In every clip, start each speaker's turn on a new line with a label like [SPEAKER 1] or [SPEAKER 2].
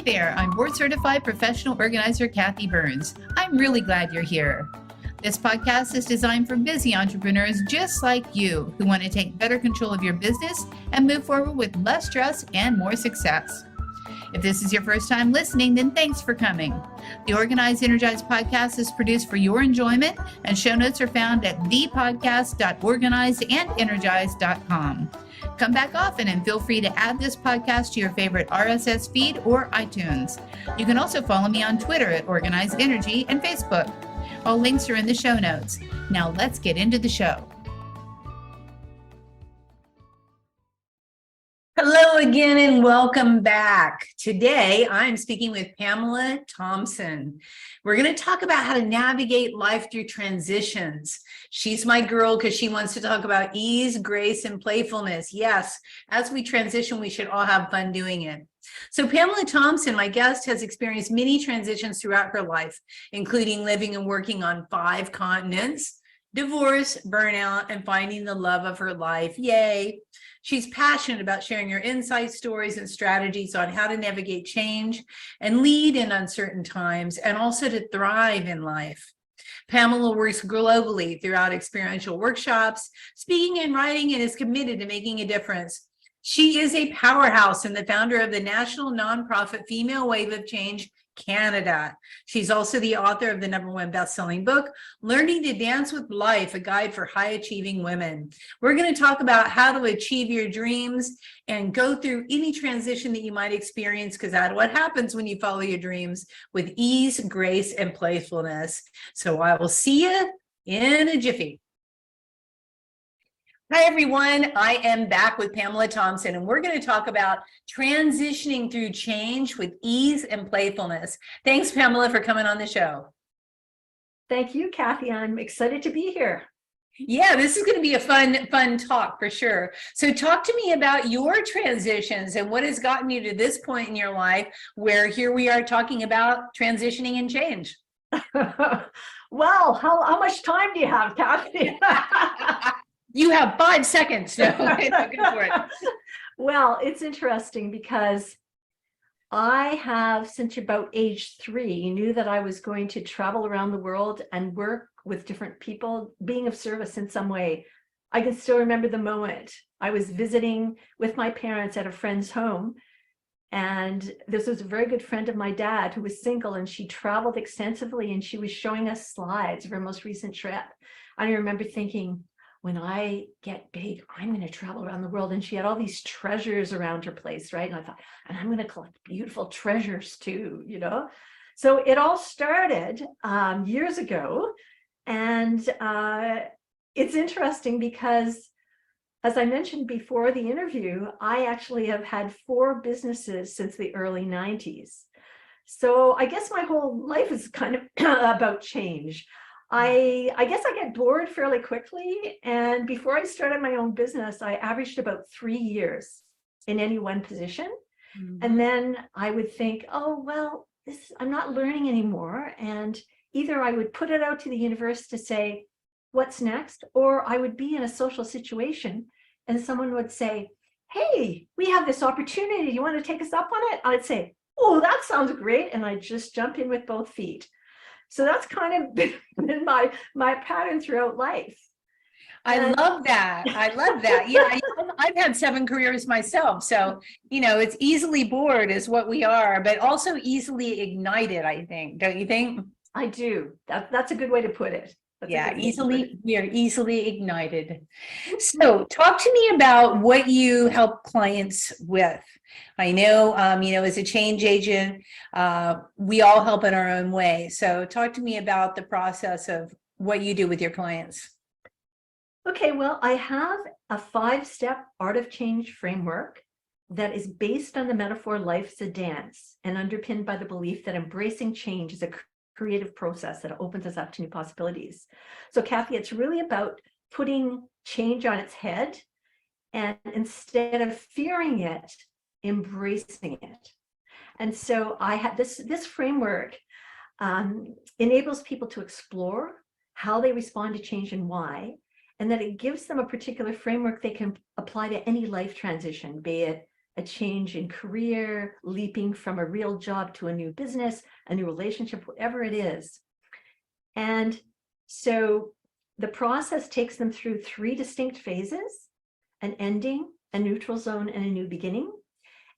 [SPEAKER 1] there, I'm board certified professional organizer Kathi Burns. I'm really glad you're here. This podcast is designed for busy entrepreneurs just like you who want to take better control of your business and move forward with less stress and more success. If this is your first time listening, then thanks for coming. The Organized and Energized podcast is produced for your enjoyment, and show notes are found at thepodcast.organizedandenergize.com. Come back often and feel free to add this podcast to your favorite RSS feed or iTunes. You can also follow me on Twitter at Organized Energy and Facebook. All links are in the show notes. Now let's get into the show. Hello again and welcome back. Today I'm speaking with Pamela Thompson. We're going to talk about how to navigate life through transitions. She's my girl because she wants to talk about ease, grace, and playfulness. Yes, as we transition, we should all have fun doing it. So Pamela Thompson, my guest, has experienced many transitions throughout her life, including living and working on 5 continents, divorce, burnout, and finding the love of her life. Yay! She's passionate about sharing her insights, stories, and strategies on how to navigate change and lead in uncertain times, and also to thrive in life. Pamela works globally throughout experiential workshops, speaking and writing, and is committed to making a difference. She is a powerhouse and the founder of the national nonprofit Female Wave of Change Canada. She's also the author of the #1 best-selling book, Learning to Dance with Life, a guide for high-achieving women. We're going to talk about how to achieve your dreams and go through any transition that you might experience, because that's what happens when you follow your dreams, with ease, grace, and playfulness. So I will see you in a jiffy. Hi, everyone. I am back with Pamela Thompson, and we're going to talk about transitioning through change with ease and playfulness. Thanks, Pamela, for coming on the show.
[SPEAKER 2] Thank you, Kathi. I'm excited to be here.
[SPEAKER 1] Yeah, this is going to be a fun talk for sure. So talk to me about your transitions and what has gotten you to this point in your life where here we are talking about transitioning and change.
[SPEAKER 2] Well, how much time do you have, Kathi?
[SPEAKER 1] You have 5 seconds. No, go for it.
[SPEAKER 2] Well, it's interesting because I have, since about age 3, knew that I was going to travel around the world and work with different people, being of service in some way. I can still remember the moment. I was visiting with my parents at a friend's home, and this was a very good friend of my dad who was single, and she traveled extensively, and she was showing us slides of her most recent trip. And I remember thinking, when I get big, I'm going to travel around the world. And she had all these treasures around her place, right? And I thought, and I'm going to collect beautiful treasures too, you know? So it all started years ago. And it's interesting because, as I mentioned before the interview, I actually have had 4 businesses since the early 90s. So I guess my whole life is kind of about change. I guess I get bored fairly quickly. And before I started my own business, I averaged about 3 years in any one position. Mm-hmm. And then I would think, oh, well, I'm not learning anymore. And either I would put it out to the universe to say, what's next? Or I would be in a social situation and someone would say, hey, we have this opportunity. You want to take us up on it? I'd say, oh, that sounds great. And I'd just jump in with both feet. So that's kind of been my pattern throughout life.
[SPEAKER 1] I love that. I love that. Yeah, I've had 7 careers myself. So, it's easily bored is what we are, but also easily ignited, I think. Don't you think?
[SPEAKER 2] I do. That's a good way to put it.
[SPEAKER 1] We are easily ignited. So talk to me about what you help clients with. I know, as a change agent, we all help in our own way. So talk to me about the process of what you do with your clients.
[SPEAKER 2] Okay, well, I have a 5-step art of change framework that is based on the metaphor life's a dance and underpinned by the belief that embracing change is a creative process that opens us up to new possibilities. So Kathi, it's really about putting change on its head, and instead of fearing it, embracing it. And so I have this framework enables people to explore how they respond to change and why, and that it gives them a particular framework they can apply to any life transition, be it a change in career, leaping from a real job to a new business, a new relationship, whatever it is. And so the process takes them through 3 distinct phases: an ending, a neutral zone, and a new beginning.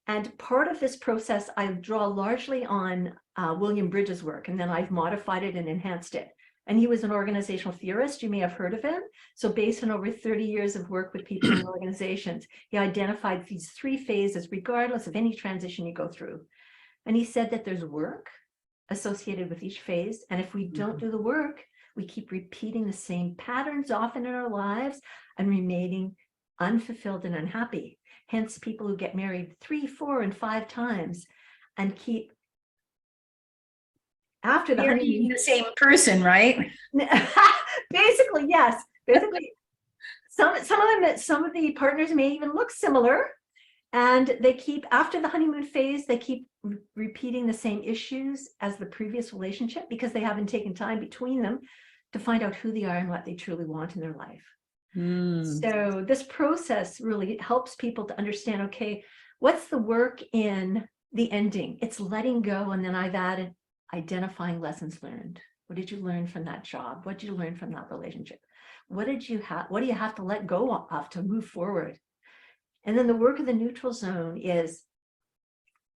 [SPEAKER 2] And part of this process, I draw largely on William Bridges' work, and then I've modified it and enhanced it. And he was an organizational theorist. You may have heard of him. So based on over 30 years of work with people in organizations, he identified these 3 phases, regardless of any transition you go through. And he said that there's work associated with each phase. And if we don't do the work, we keep repeating the same patterns often in our lives and remaining unfulfilled and unhappy. Hence, people who get married 3, 4, and 5 times and keep after the honeymoon,
[SPEAKER 1] the same person, right?
[SPEAKER 2] Basically, yes. Basically, some of the partners may even look similar, and they keep after the honeymoon phase, they keep repeating the same issues as the previous relationship because they haven't taken time between them to find out who they are and what they truly want in their life. So this process really helps people to understand, okay, what's the work in the ending? It's letting go. And then I've added identifying lessons learned. What did you learn from that job? What did you learn from that relationship? What do you have to let go of to move forward? And then the work of the neutral zone is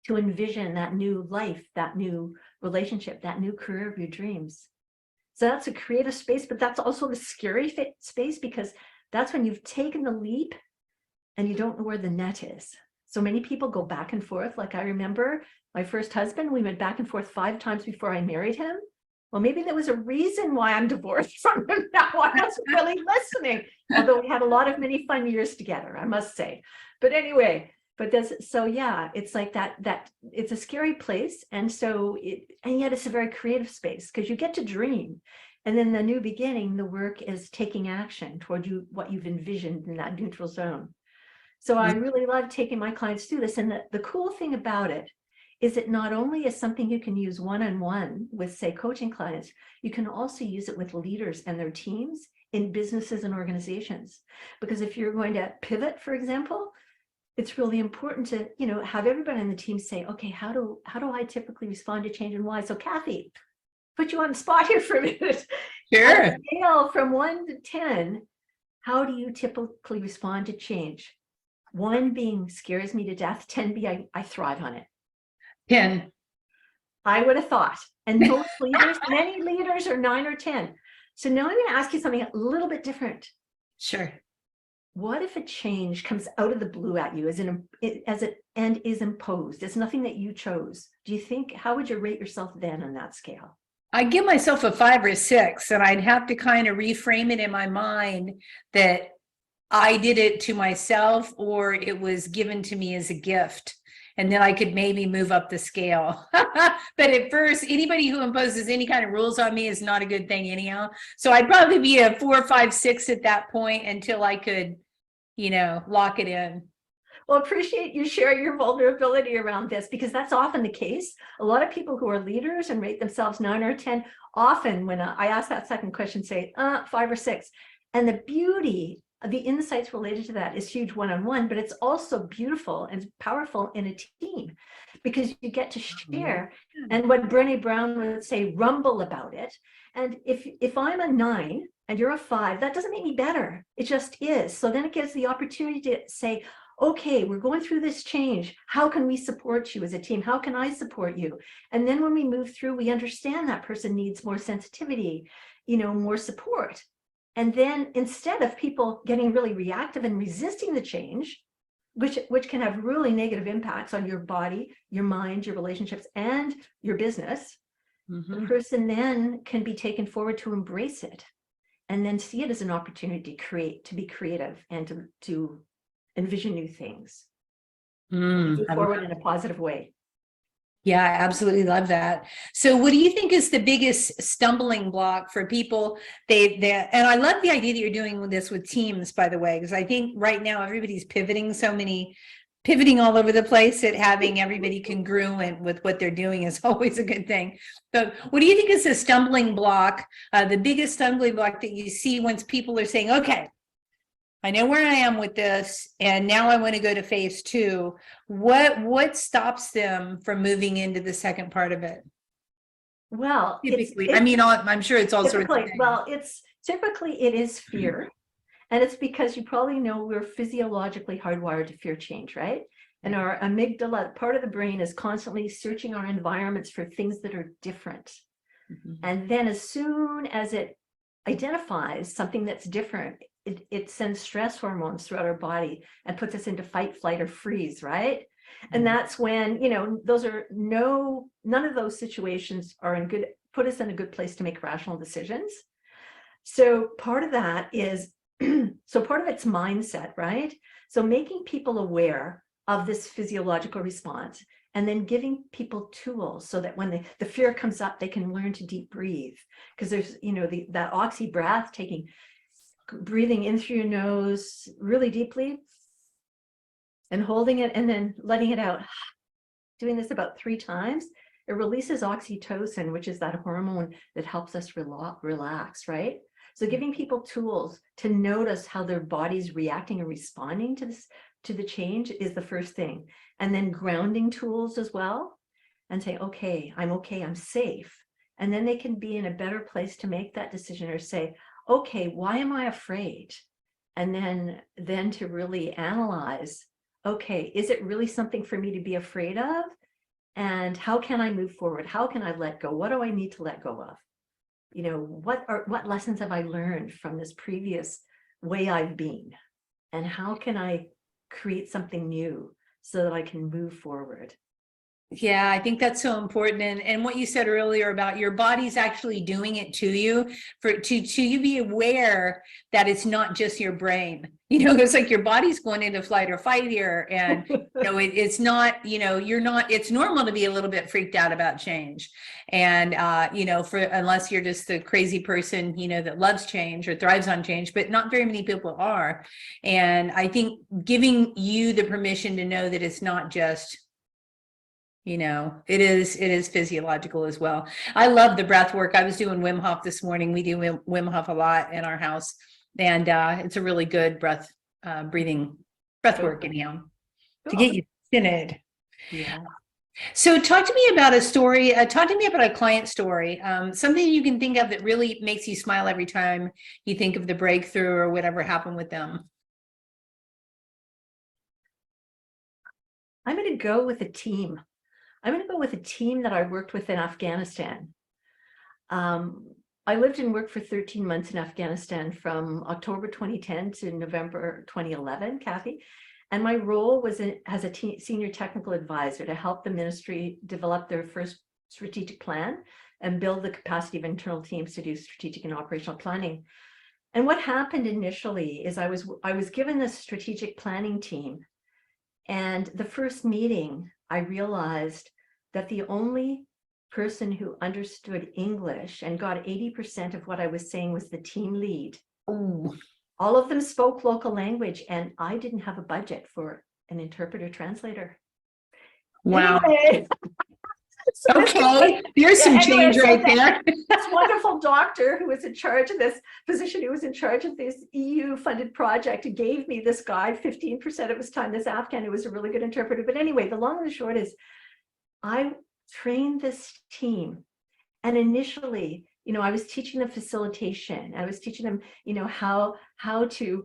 [SPEAKER 2] to envision that new life, that new relationship, that new career of your dreams. So that's a creative space, but that's also the scary space, because that's when you've taken the leap and you don't know where the net is. So many people go back and forth. Like I remember my first husband, we went back and forth 5 times before I married him. Well, maybe there was a reason why I'm divorced from him now. I wasn't really listening, although we had a lot of many fun years together, I must say. But anyway, so yeah, it's like that it's a scary place. And and yet it's a very creative space because you get to dream. And then the new beginning, the work is taking action toward what you've envisioned in that neutral zone. So I really love taking my clients through this. And the cool thing about it is it not only is something you can use one-on-one with, say, coaching clients, you can also use it with leaders and their teams in businesses and organizations. Because if you're going to pivot, for example, it's really important to, have everybody on the team say, okay, how do I typically respond to change and why? So Kathi, put you on the spot here for a minute.
[SPEAKER 1] Sure.
[SPEAKER 2] On a scale from 1 to 10, how do you typically respond to change? 1 being scares me to death, 10 being I thrive on it.
[SPEAKER 1] 10.
[SPEAKER 2] I would have thought. And most leaders, many leaders are 9 or 10. So now I'm going to ask you something a little bit different.
[SPEAKER 1] Sure.
[SPEAKER 2] What if a change comes out of the blue at you and is imposed? It's nothing that you chose. Do you think, how would you rate yourself then on that scale?
[SPEAKER 1] I give myself a 5 or 6, and I'd have to kind of reframe it in my mind that I did it to myself or it was given to me as a gift. And then I could maybe move up the scale. But at first, anybody who imposes any kind of rules on me is not a good thing anyhow. So I'd probably be a 4, 5, 6 at that point until I could, lock it in.
[SPEAKER 2] Well, appreciate you sharing your vulnerability around this, because that's often the case. A lot of people who are leaders and rate themselves 9 or 10, often when I ask that second question, say 5 or 6. And the beauty, the insights related to that is huge one-on-one, but it's also beautiful and powerful in a team because you get to share. And what Brené Brown would say, rumble about it. And if I'm a 9 and you're a 5, that doesn't make me better. It just is. So then it gives the opportunity to say, okay, we're going through this change. How can we support you as a team? How can I support you? And then when we move through, we understand that person needs more sensitivity, more support. And then instead of people getting really reactive and resisting the change, which can have really negative impacts on your body, your mind, your relationships, and your business, the person then can be taken forward to embrace it and then see it as an opportunity to be creative and to envision new things, move forward in a positive way.
[SPEAKER 1] Yeah, I absolutely love that. So what do you think is the biggest stumbling block for people? And I love the idea that you're doing this with teams, by the way, because I think right now everybody's pivoting all over the place, that having everybody congruent with what they're doing is always a good thing. But what do you think is the stumbling block, the biggest stumbling block that you see once people are saying, okay, I know where I am with this, and now I want to go to phase 2. What stops them from moving into the second part of it?
[SPEAKER 2] Well,
[SPEAKER 1] Typically, I mean, I'm sure it's all sorts of
[SPEAKER 2] typically,
[SPEAKER 1] things.
[SPEAKER 2] well, it's typically it is fear. And it's because you probably know we're physiologically hardwired to fear change, right? And our amygdala, part of the brain, is constantly searching our environments for things that are different. And then as soon as it identifies something that's different, it sends stress hormones throughout our body and puts us into fight, flight, or freeze, right? And that's when, none of those situations are put us in a good place to make rational decisions. So part of that is, so part of it's mindset, right? So making people aware of this physiological response, and then giving people tools so that when the fear comes up, they can learn to deep breathe. Because there's, that oxy breath, breathing in through your nose really deeply and holding it and then letting it out. Doing this about 3 times, it releases oxytocin, which is that hormone that helps us relax, right? So giving people tools to notice how their body's reacting and responding to the change is the first thing. And then grounding tools as well, and say, okay, I'm safe. And then they can be in a better place to make that decision, or say, okay, why am I afraid? And then to really analyze, okay, is it really something for me to be afraid of? And how can I move forward? How can I let go? What do I need to let go of? What lessons have I learned from this previous way I've been? And how can I create something new so that I can move forward?
[SPEAKER 1] Yeah, I think that's so important. And what you said earlier about your body's actually doing it to you, to you be aware that it's not just your brain. It's like your body's going into flight or fight here. And it's not, it's normal to be a little bit freaked out about change. And unless you're just the crazy person, that loves change or thrives on change, but not very many people are. And I think giving you the permission to know that it's not just, it is physiological as well. I love the breath work. I was doing Wim Hof this morning. We do Wim Hof a lot in our house, and it's a really good breath work anyhow, to get you centered.
[SPEAKER 2] Yeah.
[SPEAKER 1] So talk to me about a story. Talk to me about a client story, something you can think of that really makes you smile every time you think of the breakthrough or whatever happened with them.
[SPEAKER 2] I'm going to go with a team. I'm going to go with a team that I worked with in Afghanistan. I lived and worked for 13 months in Afghanistan from October 2010 to November 2011, Kathi. And my role was as a senior technical advisor to help the ministry develop their first strategic plan and build the capacity of internal teams to do strategic and operational planning. And what happened initially is I was given this strategic planning team. And the first meeting, I realized that the only person who understood English and got 80% of what I was saying was the team lead.
[SPEAKER 1] Ooh.
[SPEAKER 2] All of them spoke local language, and I didn't have a budget for an interpreter translator.
[SPEAKER 1] Wow.
[SPEAKER 2] Anyway,
[SPEAKER 1] okay, here's some change right there.
[SPEAKER 2] This wonderful doctor who was in charge of this physician who was in charge of this EU funded project gave me this guy 15% of his time, this Afghan who was a really good interpreter. But anyway, the long and the short is I trained this team, and initially, I was teaching them facilitation. I was teaching them, how to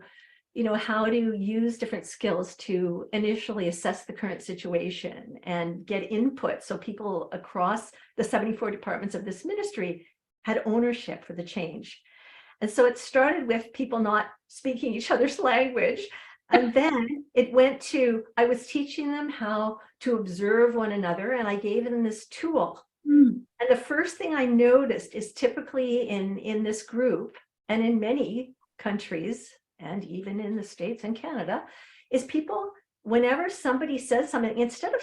[SPEAKER 2] use different skills to initially assess the current situation and get input. So people across the 74 departments of this ministry had ownership for the change. And so it started with people not speaking each other's language. And then it went to, I was teaching them how to observe one another, and I gave them this tool. And the first thing I noticed is typically in this group, and in many countries, and even in the States and Canada, is people, whenever somebody says something, instead of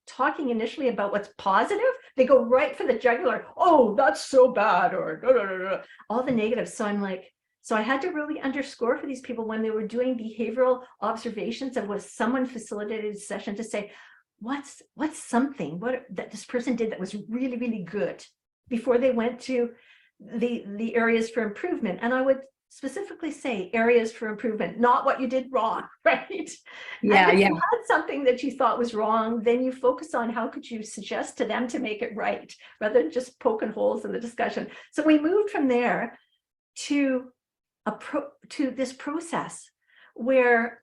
[SPEAKER 2] talking initially about what's positive, they go right for the jugular. Oh, that's so bad, or all the negatives. So I'm like, so I had to really underscore for these people when they were doing behavioral observations of what someone facilitated a session to say, what's something that this person did that was really, really good, before they went to the areas for improvement. And I would specifically say areas for improvement, not what you did wrong, right?
[SPEAKER 1] Yeah,
[SPEAKER 2] and if
[SPEAKER 1] yeah.
[SPEAKER 2] you had something that you thought was wrong, then you focus on how could you suggest to them to make it right, rather than just poking holes in the discussion. So we moved from there to this process where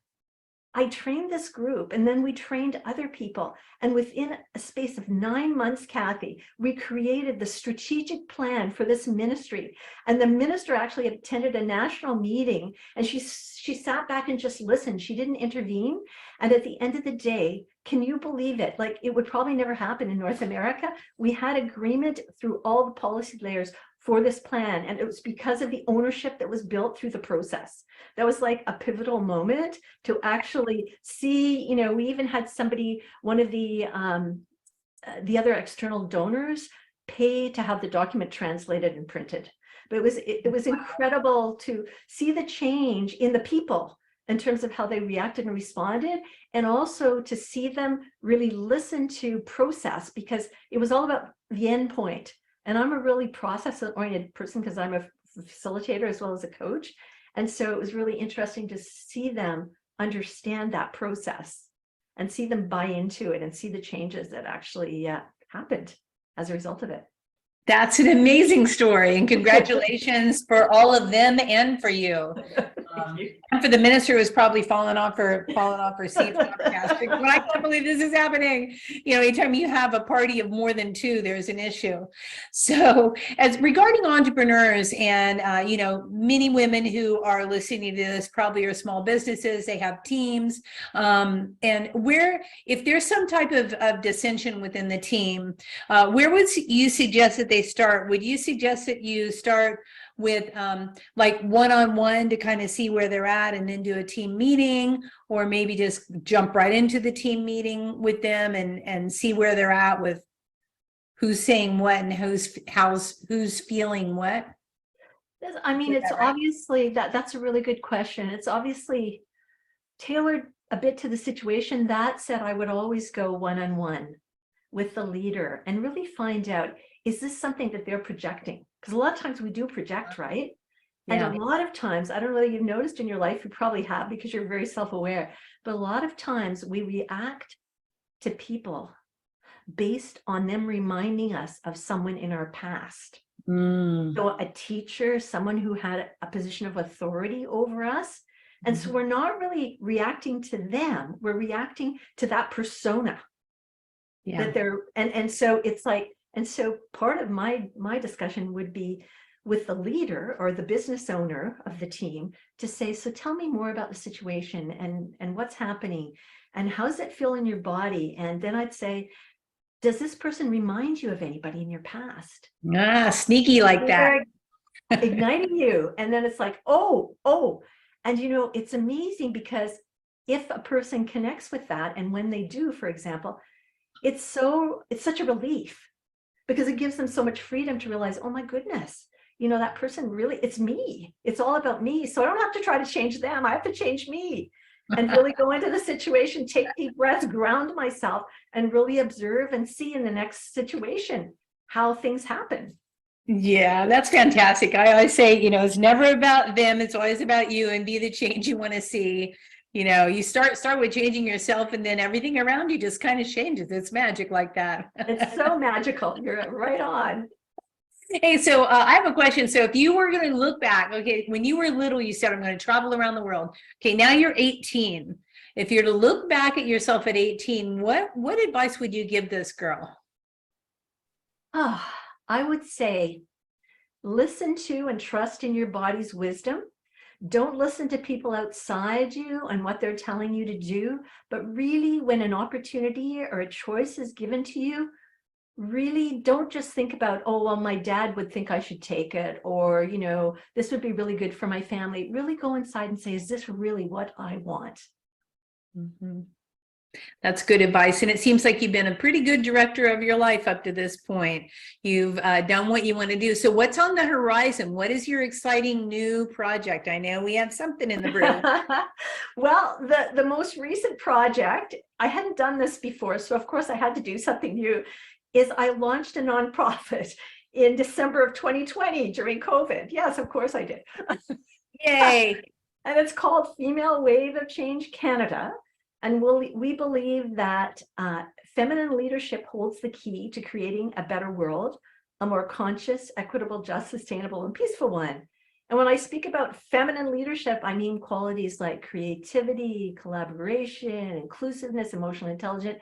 [SPEAKER 2] I trained this group, and then we trained other people. And within a space of 9 months, Kathi, we created the strategic plan for this ministry. And the minister actually attended a national meeting, and she sat back and just listened. She didn't intervene. And at the end of the day, can you believe it? Like, it would probably never happen in North America. We had agreement through all the policy layers for this plan. And it was because of the ownership that was built through the process. That was like a pivotal moment to actually see, we even had somebody, one of the other external donors, pay to have the document translated and printed. But it was incredible to see the change in the people in terms of how they reacted and responded, and also to see them really listen to process, because it was all about the end point. And I'm a really process-oriented person because I'm a facilitator as well as a coach. And so it was really interesting to see them understand that process and see them buy into it and see the changes that actually happened as a result of it.
[SPEAKER 1] That's an amazing story, and congratulations for all of them and for you. And for the minister who's probably fallen off her seat. But I can't believe this is happening. Anytime you have a party of more than two, there's an issue. So, as regarding entrepreneurs and many women who are listening to this probably are small businesses. They have teams, and if there's some type of dissension within the team, where would you suggest that they start? Would you suggest that you start with like one-on-one to kind of see where they're at, and then do a team meeting, or maybe just jump right into the team meeting with them and see where they're at with who's saying what and who's feeling what?
[SPEAKER 2] I mean, it's right? Obviously that's a really good question. It's obviously tailored a bit to the situation. That said, I would always go one-on-one with the leader and really find out, is this something that they're projecting? Because a lot of times we do project, right? Yeah. And a lot of times, I don't know if you've noticed in your life, you probably have because you're very self-aware, but a lot of times we react to people based on them reminding us of someone in our past. So a teacher, someone who had a position of authority over us. And so we're not really reacting to them, we're reacting to that persona. Yeah. That they're, and so it's like, and so part of my discussion would be with the leader or the business owner of the team to say, so tell me more about the situation and what's happening and how's it feel in your body? And then I'd say, does this person remind you of anybody in your past?
[SPEAKER 1] Sneaky like that.
[SPEAKER 2] Igniting you. And then it's like, oh. And it's amazing because if a person connects with that, and when they do, for example, it's such a relief, because it gives them so much freedom to realize, oh my goodness, that person really, it's me. It's all about me. So I don't have to try to change them. I have to change me and really go into the situation, take deep breaths, ground myself, and really observe and see in the next situation how things happen.
[SPEAKER 1] Yeah, that's fantastic. I always say, it's never about them. It's always about you, and be the change you want to see. You start with changing yourself, and then everything around you just kind of changes. It's magic like that.
[SPEAKER 2] It's so magical. You're right on.
[SPEAKER 1] Hey, so I have a question. So if you were going to look back, okay, when you were little, you said, I'm going to travel around the world. Okay, now you're 18. If you're to look back at yourself at 18, what advice would you give this girl?
[SPEAKER 2] Oh, I would say, listen to and trust in your body's wisdom. Don't listen to people outside you and what they're telling you to do, but really when an opportunity or a choice is given to you, really don't just think about, oh, well, my dad would think I should take it, or, this would be really good for my family. Really go inside and say, is this really what I want?
[SPEAKER 1] Mm-hmm. That's good advice. And it seems like you've been a pretty good director of your life up to this point. You've done what you want to do. So what's on the horizon? What is your exciting new project? I know we have something in the brew.
[SPEAKER 2] Well, the most recent project, I hadn't done this before, so of course I had to do something new, is I launched a nonprofit in December of 2020 during COVID. Yes, of course I did.
[SPEAKER 1] Yay.
[SPEAKER 2] And it's called Female Wave of Change Canada. And we believe that feminine leadership holds the key to creating a better world, a more conscious, equitable, just, sustainable, and peaceful one. And when I speak about feminine leadership, I mean qualities like creativity, collaboration, inclusiveness, emotional intelligence,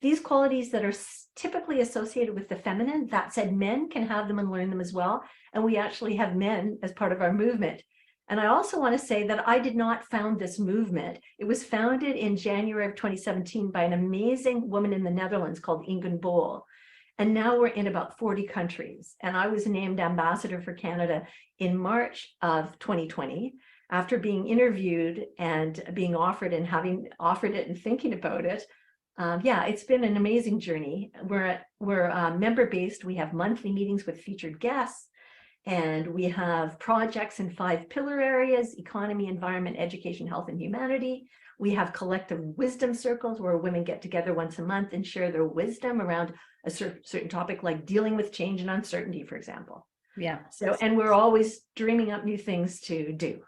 [SPEAKER 2] these qualities that are typically associated with the feminine. That said, men can have them and learn them as well. And we actually have men as part of our movement. And I also want to say that I did not found this movement. It was founded in January of 2017 by an amazing woman in the Netherlands called Ingun Bol. And now we're in about 40 countries. And I was named ambassador for Canada in March of 2020 after being interviewed and being offered and having offered it and thinking about it. Yeah, it's been an amazing journey. We're member-based. We have monthly meetings with featured guests. And we have projects in 5 pillar areas: economy, environment, education, health, and humanity. We have collective wisdom circles where women get together once a month and share their wisdom around a certain topic, like dealing with change and uncertainty, for example.
[SPEAKER 1] Yeah.
[SPEAKER 2] So, and we're always dreaming up new things to do.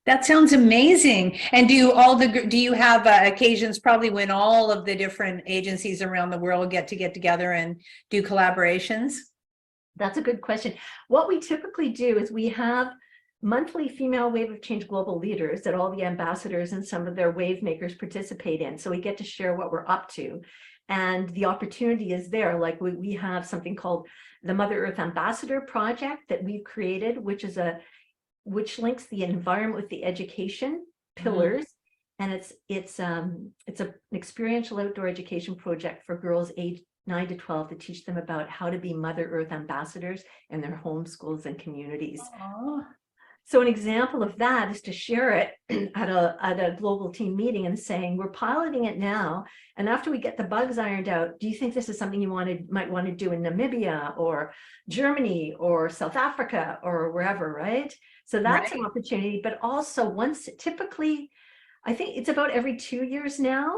[SPEAKER 1] That sounds amazing. And do you have occasions probably when all of the different agencies around the world get together and do collaborations?
[SPEAKER 2] That's a good question. What we typically do is we have monthly Female Wave of Change global leaders that all the ambassadors and some of their wave makers participate in. So we get to share what we're up to. And the opportunity is there. Like we have something called the Mother Earth Ambassador Project that we've created, which links the environment with the education pillars. And it's an experiential outdoor education project for girls aged 9 to 12 to teach them about how to be Mother Earth ambassadors in their home schools and communities.
[SPEAKER 1] Aww.
[SPEAKER 2] So an example of that is to share it at a global team meeting and saying, we're piloting it now. And after we get the bugs ironed out, do you think this is something you might want to do in Namibia or Germany or South Africa or wherever, right? So that's an opportunity. But also typically, I think it's about every 2 years now,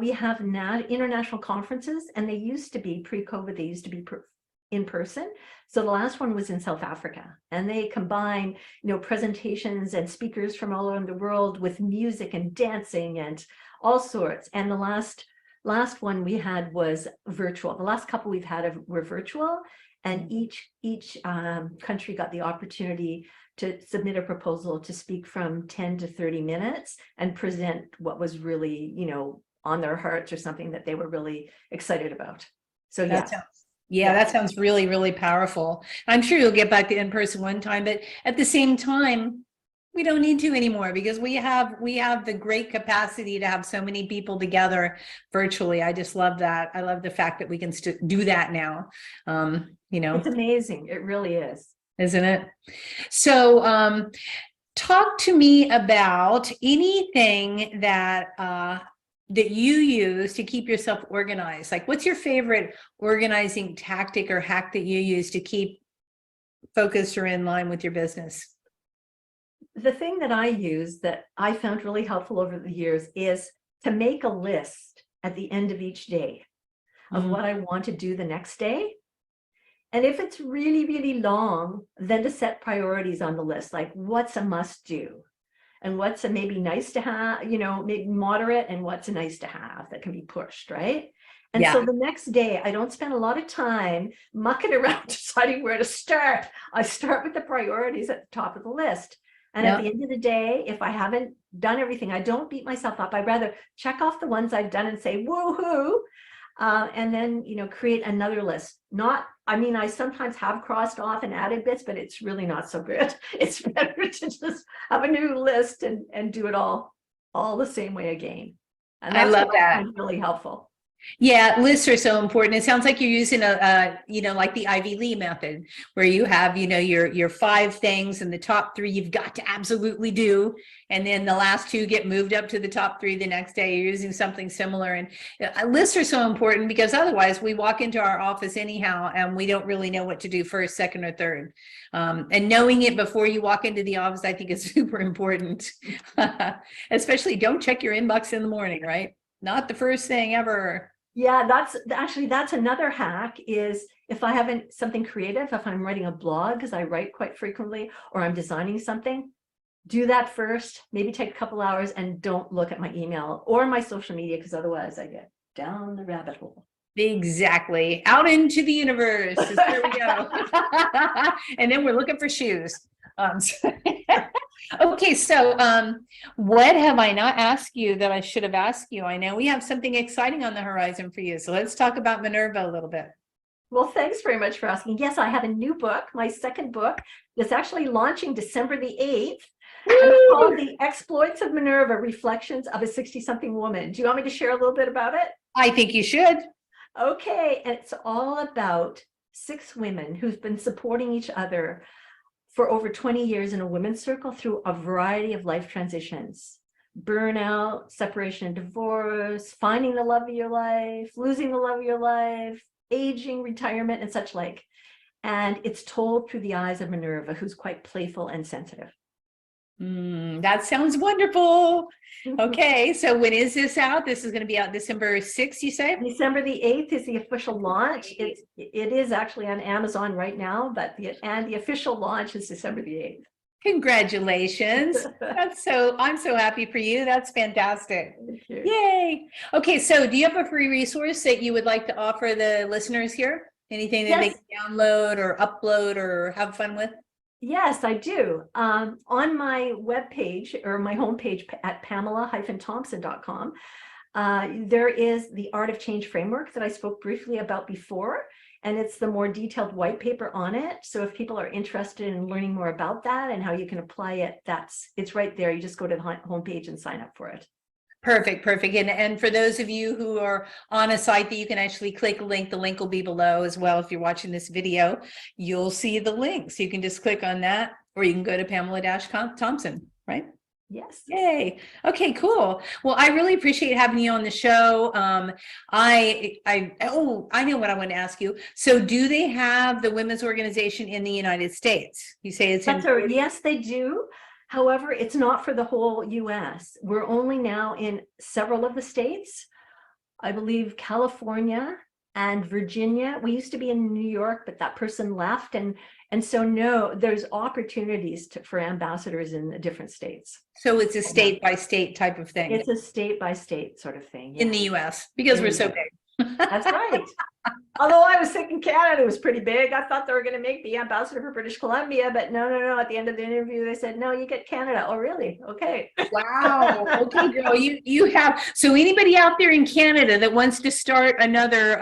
[SPEAKER 2] we have international conferences, and they used to be pre-COVID, they used to be in person. So the last one was in South Africa, and they combine, presentations and speakers from all around the world with music and dancing and all sorts. And the last one we had was virtual. The last couple we've had were virtual, and each country got the opportunity to submit a proposal to speak from 10 to 30 minutes and present what was really, on their hearts or something that they were really excited about. So yeah.
[SPEAKER 1] That sounds really, really powerful. I'm sure you'll get back to in-person one time, but at the same time, we don't need to anymore because we have the great capacity to have so many people together virtually. I just love that. I love the fact that we can do that now. It's amazing. It really is. Isn't it? So talk to me about anything that you use to keep yourself organized. Like, what's your favorite organizing tactic or hack that you use to keep focused or in line with your business? The thing that I use that I found really helpful over the years is to make a list at the end of each day of what I want to do the next day. And if it's really, really long, then to set priorities on the list, like what's a must do? And what's a maybe nice to have, maybe moderate, and what's a nice to have that can be pushed, right? And so the next day, I don't spend a lot of time mucking around deciding where to start. I start with the priorities at the top of the list. And at the end of the day, if I haven't done everything, I don't beat myself up. I'd rather check off the ones I've done and say, woohoo, and then, create another list. I sometimes have crossed off and added bits, but it's really not so good. It's better to just have a new list and do it all the same way again. And that's I love that. I find really helpful. Yeah, lists are so important. It sounds like you're using like the Ivy Lee method, where you have, your 5 things, and the top 3 you've got to absolutely do, and then the last 2 get moved up to the top 3 the next day. You're using something similar, and lists are so important because otherwise we walk into our office anyhow, and we don't really know what to do first, second, or third. And knowing it before you walk into the office, I think, is super important. Especially, don't check your inbox in the morning, right? Not the first thing ever. Yeah, that's another hack, is if I haven't something creative, if I'm writing a blog, because I write quite frequently, or I'm designing something,
[SPEAKER 2] do that first, maybe take a couple hours and don't look at my email or my social media, because otherwise I get down the rabbit hole.
[SPEAKER 1] Exactly. Out into the universe is where we go. And then we're looking for shoes. Okay, so what have I not asked you that I should have asked you? I know we have something exciting on the horizon for you. So let's talk about Minerva a little bit.
[SPEAKER 2] Well, thanks very much for asking. Yes, I have a new book, my second book, that's actually launching December the 8th. And it's called The Exploits of Minerva, Reflections of a 60-something Woman. Do you want me to share a little bit about it?
[SPEAKER 1] I think you should.
[SPEAKER 2] Okay, and it's all about 6 women who've been supporting each other for over 20 years in a women's circle through a variety of life transitions: burnout, separation and divorce, finding the love of your life, losing the love of your life, aging, retirement, and such like. And it's told through the eyes of Minerva, who's quite playful and sensitive.
[SPEAKER 1] That sounds wonderful. Okay, so when is this out? This is going to be out December 6th, you say?
[SPEAKER 2] December the 8th is the official launch. It is actually on Amazon right now, but the official launch is December the 8th.
[SPEAKER 1] Congratulations. I'm so happy for you. That's fantastic.
[SPEAKER 2] Thank you.
[SPEAKER 1] Yay. Okay, so do you have a free resource that you would like to offer the listeners here? Anything that they can download or upload or have fun with?
[SPEAKER 2] Yes, I do. On my webpage or my homepage at pamela-thompson.com, there is the Art of Change framework that I spoke briefly about before, and it's the more detailed white paper on it. So if people are interested in learning more about that and how you can apply it, it's right there. You just go to the homepage and sign up for it.
[SPEAKER 1] Perfect. And for those of you who are on a site that you can actually click a link, the link will be below as well. If you're watching this video, you'll see the link. So you can just click on that, or you can go to Pamela-Thompson, right?
[SPEAKER 2] Yes.
[SPEAKER 1] Yay. Okay, cool. Well, I really appreciate having you on the show. I know what I want to ask you. So do they have the women's organization in the United States? You say it's in
[SPEAKER 2] yes, they do. However, it's not for the whole US. We're only now in several of the states. I believe California and Virginia. We used to be in New York, but that person left. And so no, there's opportunities for ambassadors in the different states.
[SPEAKER 1] So it's a state by state type of thing.
[SPEAKER 2] It's a state by state sort of thing.
[SPEAKER 1] In the US, because we're so big.
[SPEAKER 2] That's right. Although I was thinking Canada was pretty big. I thought they were going to make me ambassador for British Columbia, but no. At the end of the interview, they said, no, you get Canada. Oh, really? Okay.
[SPEAKER 1] Wow. Okay, girl. You have, so anybody out there in Canada that wants to start another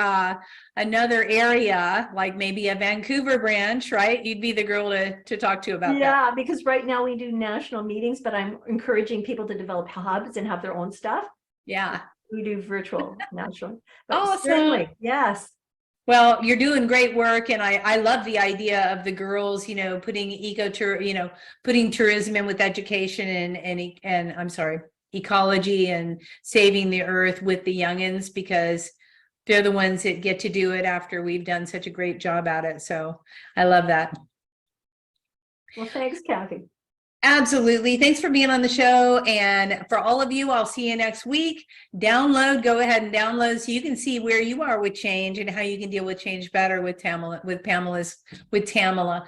[SPEAKER 1] area, like maybe a Vancouver branch, right? You'd be the girl to talk to about that.
[SPEAKER 2] Yeah, because right now we do national meetings, but I'm encouraging people to develop hubs and have their own stuff.
[SPEAKER 1] Yeah.
[SPEAKER 2] We do virtual national.
[SPEAKER 1] Awesome.
[SPEAKER 2] Certainly, yes.
[SPEAKER 1] Well, you're doing great work, and I love the idea of the girls, putting putting tourism in with education and I'm sorry, ecology and saving the earth with the youngins, because they're the ones that get to do it after we've done such a great job at it. So I love that.
[SPEAKER 2] Well, thanks, Kathi.
[SPEAKER 1] Absolutely. Thanks for being on the show. And for all of you, I'll see you next week. Go ahead and download so you can see where you are with change and how you can deal with change better with Pamela's download.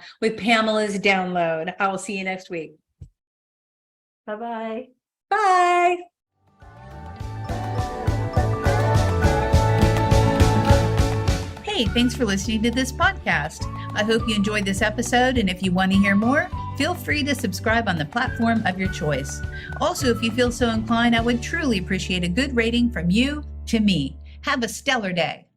[SPEAKER 1] I will see you next week.
[SPEAKER 2] Bye-bye.
[SPEAKER 1] Bye. Hey, thanks for listening to this podcast. I hope you enjoyed this episode, and if you want to hear more, feel free to subscribe on the platform of your choice. Also, if you feel so inclined, I would truly appreciate a good rating from you to me. Have a stellar day.